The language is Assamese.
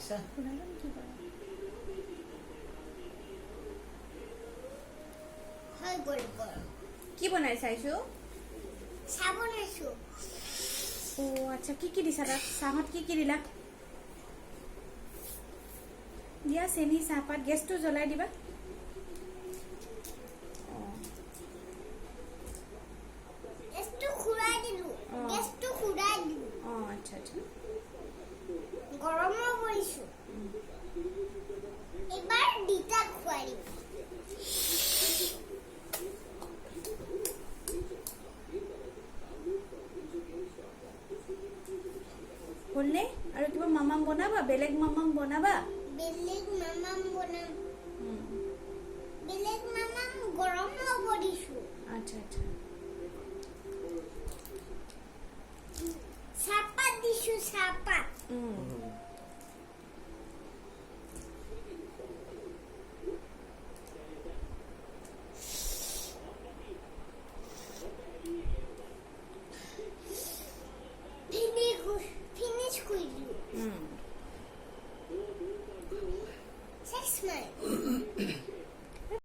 আচ্ছা শুনালাম কি কৰে হৈ গ'ল গৰম কি বনাই চাইছো চাহ বনাইছো ও আচ্ছা কি দিছা তাত চাহত কি দিলা দিয়া চেনি চাহপাত গেছটো জ্বলাই দিবা গেছটো খুৰাই দিলো গেছটো খুৰাই দিলো আচ্ছা আচ্ছা গৰমো কৰিছো এবাৰ দুটা খুৱাই দিম হ'লনে আৰু কিবা মামাম বনাবা বেলেগ মামাম বনাবা বেলেগ মামাম বনাম বেলেগ মামাম গৰমো কৰিছো আচ্ছা আচ্ছা চাহপাত দিছো চাহপাত হুম